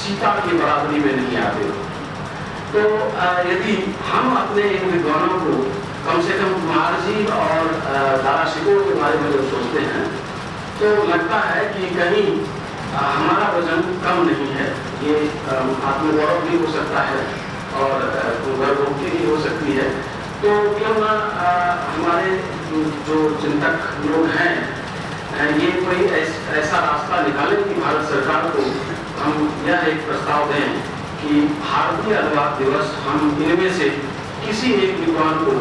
सीता की बराबरी में नहीं आते। तो यदि हम अपने इन विद्वानों को कम से कम कुमार जी और दारा शिकोह के बारे में जब सोचते हैं तो लगता है कि कहीं हमारा वजन कम नहीं है। ये आत्मगौरव भी हो सकता है और गर्भोक्ति भी हो सकती है। तो क्यों ना हमारे जो चिंतक लोग हैं ये कोई ऐसा रास्ता निकालें कि भारत सरकार को हम यह एक प्रस्ताव दें कि भारतीय अनुवाद दिवस हम इनमें से किसी एक विद्वान को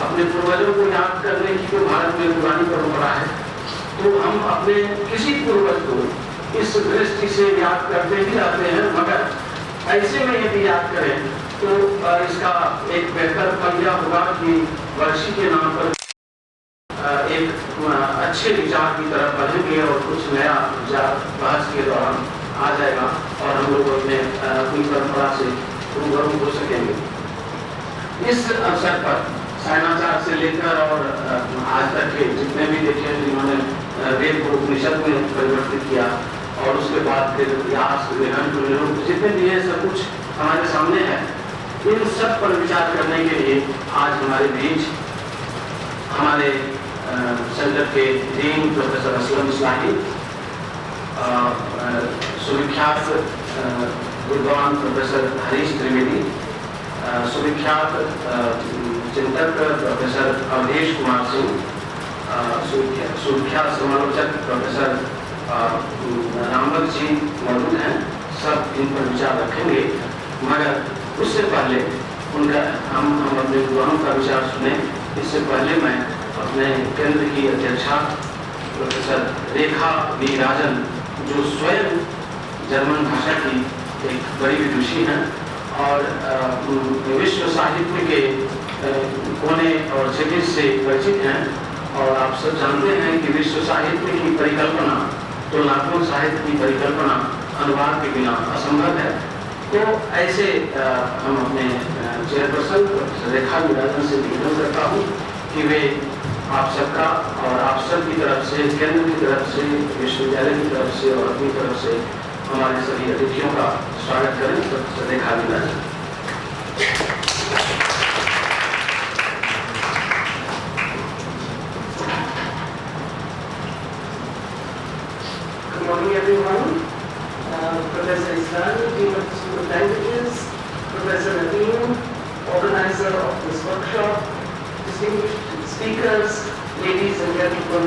अपने पूर्वजों को याद करने की जो भारत में पुरानी परंपरा है, तो हम अपने किसी पूर्वज को इस दृष्टि से याद करते ही रहते हैं, मगर ऐसे में यदि याद करें तो इसका एक बेहतर फल यह होगा कि वर्षी के नाम पर एक अच्छे विचार की तरफ बढ़ेंगे और कुछ नया विचार बहस के दौरान आ जाएगा और हम लोग अपनी परंपरा से रूबरू हो सकेंगे। इस अवसर पर सायणाचार्य से लेकर और आज तक के जितने भी देखे जिन्होंने वेद को उपनिषद में परिवर्तित किया और उसके बाद फिर व्यास जितने भी है सब कुछ हमारे सामने है। इन सब पर विचार करने के लिए आज हमारे बीच हमारे सेंटर के डीन प्रोफेसर असलम इस्लाही, सुविख्यात विद्वान प्रोफेसर हरीश त्रिवेदी, सुविख्यात चिंतक प्रोफेसर अवधेश कुमार सिंह, सुविख्यात समालोचक प्रोफेसर रामबक जी मौजूद हैं। सब इन पर विचार रखेंगे, मगर उससे पहले उनका हम अपने विद्वानों का विचार सुने। इससे पहले मैं अपने केंद्र की अध्यक्षा प्रोफेसर रेखा वी राजन, जो स्वयं जर्मन भाषा की एक बड़ी विदुषी हैं और विश्व साहित्य के कोने और जगह से परिचित हैं, और आप सब जानते हैं कि विश्व साहित्य की परिकल्पना, तुलनात्मक साहित्य की परिकल्पना अनुवाद के बिना असंभव है। तो ऐसे हम अपने चेयरपर्सन रेखा वी राजन से निवेदन करता हूँ कि वे आप सबका और आप सब की तरफ से, केंद्र की तरफ से, विश्वविद्यालय की तरफ से और अपनी तरफ से हमारे सभी अतिथियों का स्वागत करें। Professor Rekha V Rajan. Good morning, everyone. Professor Islami, Dean of the School of Languages, Professor Nadeem, organizer of this workshop, distinguished speakers, ladies and gentlemen.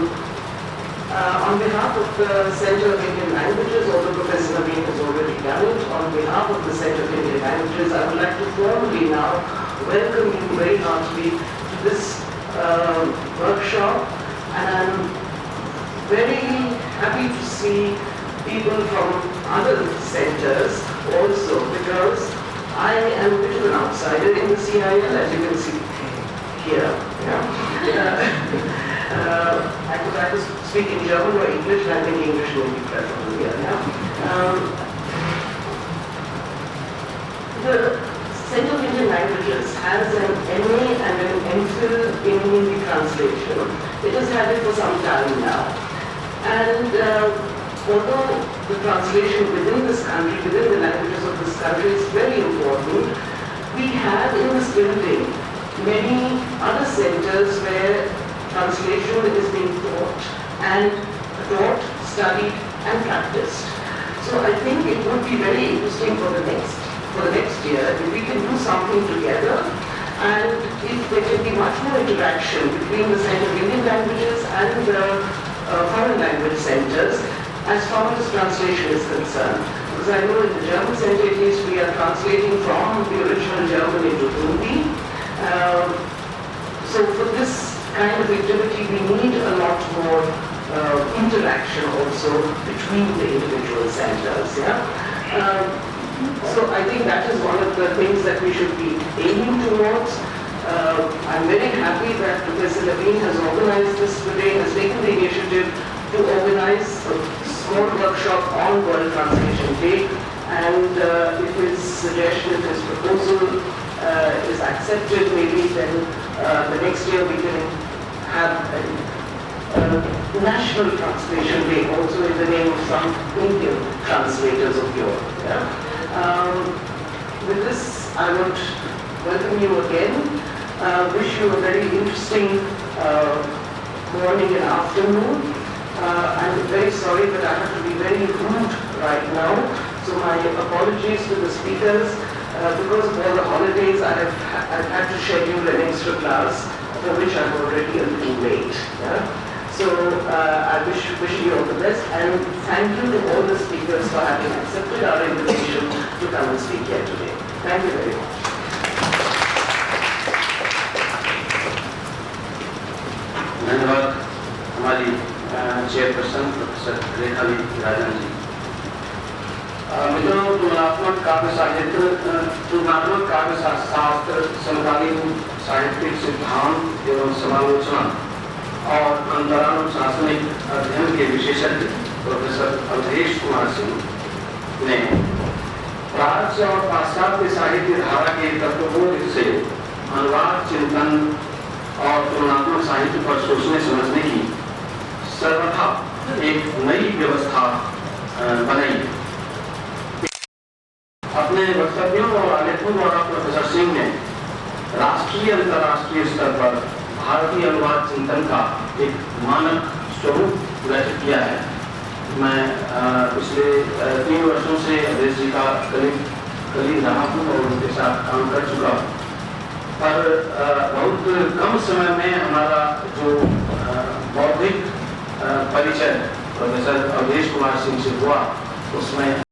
On behalf of the Center of Indian Languages, although Professor Nadeem has already done it, on behalf of the Center of Indian Languages, I would like to formally now welcome you very heartily to this workshop, and I'm very happy to see people from other centers also, because I am a bit of an outsider in the CIL, as you can see here. I could either speak in German or English, and I think English will be preferable here. The Center of Indian Languages has an MA and an MPhil in Hindi translation. It has had it for some time now. And although the translation within this country, within the languages of this country is very important, we have in this building many other centers where translation is being taught, studied and practiced. So I think it would be very interesting for the next year if we can do something together, and if there can be much more interaction between the Center of Indian Languages and the foreign language centers as far as translation is concerned. Because I know in the German center at least we are translating from the original German into Hindi. So for this kind of activity we need a lot more interaction also between the individual centers. So I think that is one of the things that we should be aiming towards. I'm very happy that Professor Levine has organized this today, has taken the initiative to organize a small workshop on World Translation Day, and if his suggestion, if his proposal is accepted, maybe then the next year we can have a National Translation Day also in the name of some Indian translators of Europe. With this, I would welcome you again. Wish you a very interesting morning and afternoon. I'm very sorry, but I have to be very rude right now. So my apologies to the speakers. Because of all the holidays, I've had to schedule an extra class for which I'm already a little late. Yeah? So I wish you all the best, and thank you to all the speakers for having accepted our invitation to come and speak here today. Thank you very much. धन्यवाद हमारी chairperson professor रेखा राजन जी। मित्रों, तुलनात्मक काव्य साहित्य, तुलनात्मक काव्य शास्त्र, समकालीन साहित्यिक सिद्धांत एवं समालोचना और अंतरानुशासनिक अध्ययन के विशेषज्ञ प्रोफेसर अवधेश कुमार सिंह ने प्राच्य और पाश्चात्य साहित्य धारा के तत्वबोध से अनुवाद चिंतन और तुलनात्मक साहित्य पर सोचने समझने की सर्वथा एक नई व्यवस्था बनाई। अपने वक्तव्यों और आलेखों द्वारा प्रोफेसर सिंह ने राष्ट्रीय अंतर्राष्ट्रीय स्तर पर भारतीय अनुवाद चिंतन का एक मानक स्वरूप गठित किया है। मैं पिछले 3 वर्षों से अवधेश जी का करीब रहा हूँ और उनके साथ काम कर चुका हूँ, पर बहुत कम समय में हमारा जो बौद्धिक परिचय प्रोफेसर अवधेश कुमार सिंह से हुआ, उसमें